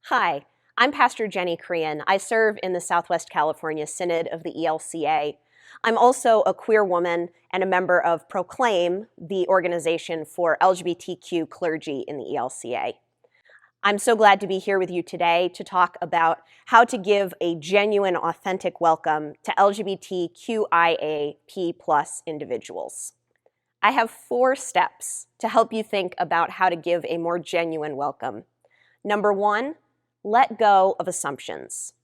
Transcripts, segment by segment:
Hi, I'm Pastor Jenny Chrien. I serve in the Southwest California Synod of the ELCA. I'm also a queer woman and a member of Proclaim, the organization for LGBTQ clergy in the ELCA. I'm so glad to be here with you today to talk about how to give a genuine, authentic welcome to LGBTQIAP+ individuals. I have 4 steps to help you think about how to give a more genuine welcome. Number 1, let go of assumptions.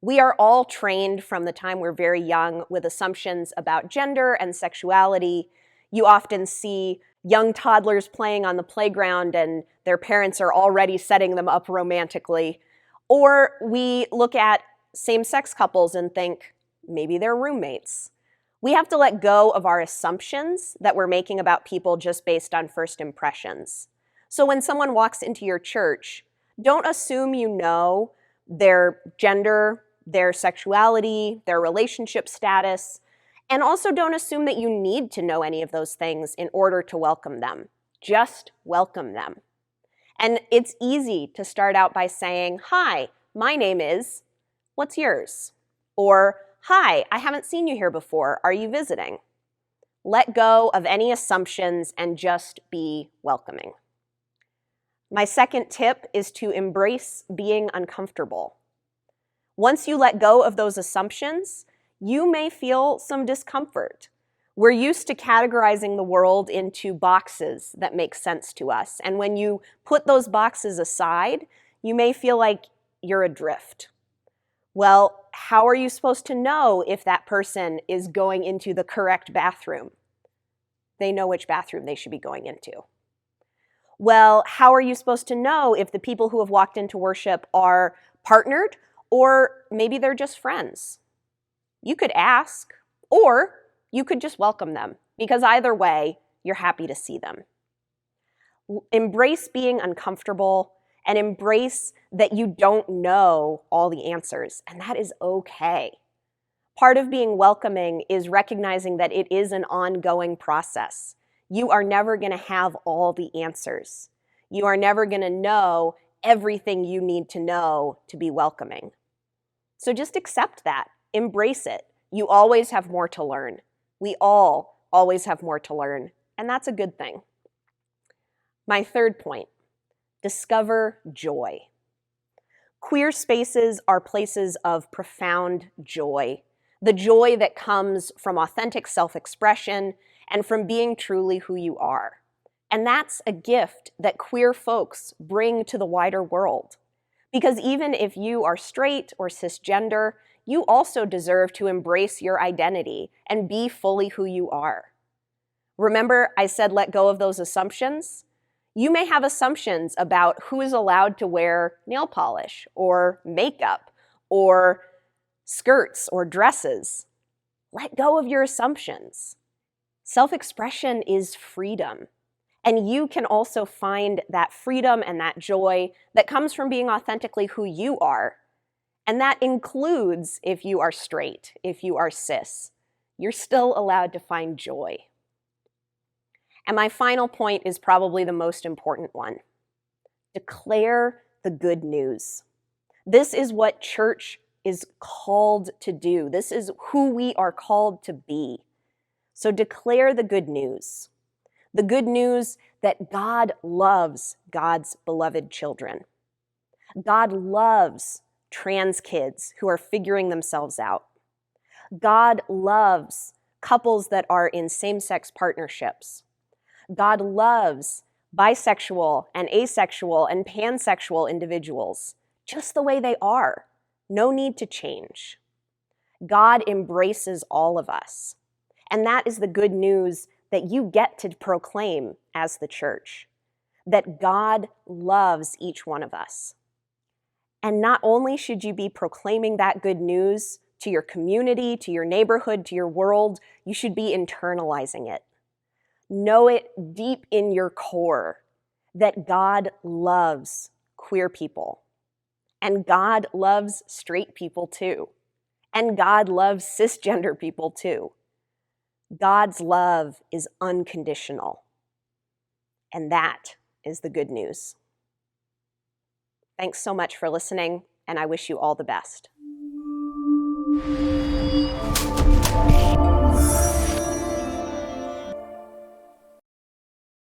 We are all trained from the time we're very young with assumptions about gender and sexuality. You often see young toddlers playing on the playground and their parents are already setting them up romantically. Or we look at same-sex couples and think, maybe they're roommates. We have to let go of our assumptions that we're making about people just based on first impressions. So when someone walks into your church, don't assume you know their gender, their sexuality, their relationship status, and also don't assume that you need to know any of those things in order to welcome them. Just welcome them. And it's easy to start out by saying, "Hi, my name is, what's yours?" Or, "Hi, I haven't seen you here before. Are you visiting?" Let go of any assumptions and just be welcoming. My second tip is to embrace being uncomfortable. Once you let go of those assumptions, you may feel some discomfort. We're used to categorizing the world into boxes that make sense to us. And when you put those boxes aside, you may feel like you're adrift. Well, how are you supposed to know if that person is going into the correct bathroom? They know which bathroom they should be going into. Well, how are you supposed to know if the people who have walked into worship are partnered or maybe they're just friends? You could ask, or you could just welcome them, because either way, you're happy to see them. Embrace being uncomfortable and embrace that you don't know all the answers, and that is okay. Part of being welcoming is recognizing that it is an ongoing process. You are never going to have all the answers. You are never going to know everything you need to know to be welcoming. So just accept that. Embrace it. You always have more to learn. We all always have more to learn, and that's a good thing. My third point, discover joy. Queer spaces are places of profound joy. The joy that comes from authentic self-expression and from being truly who you are. And that's a gift that queer folks bring to the wider world. Because even if you are straight or cisgender, you also deserve to embrace your identity and be fully who you are. Remember, I said let go of those assumptions? You may have assumptions about who is allowed to wear nail polish or makeup or skirts or dresses. Let go of your assumptions. Self-expression is freedom. And you can also find that freedom and that joy that comes from being authentically who you are. And that includes if you are straight, if you are cis. You're still allowed to find joy. And my final point is probably the most important one. Declare the good news. This is what church is called to do. This is who we are called to be. So declare the good news. The good news that God loves God's beloved children. God loves trans kids who are figuring themselves out. God loves couples that are in same-sex partnerships. God loves bisexual and asexual and pansexual individuals just the way they are. No need to change. God embraces all of us. And that is the good news that you get to proclaim as the church, that God loves each one of us. And not only should you be proclaiming that good news to your community, to your neighborhood, to your world, you should be internalizing it. Know it deep in your core that God loves queer people, and God loves straight people too, and God loves cisgender people too. God's love is unconditional, and that is the good news. Thanks so much for listening, and I wish you all the best.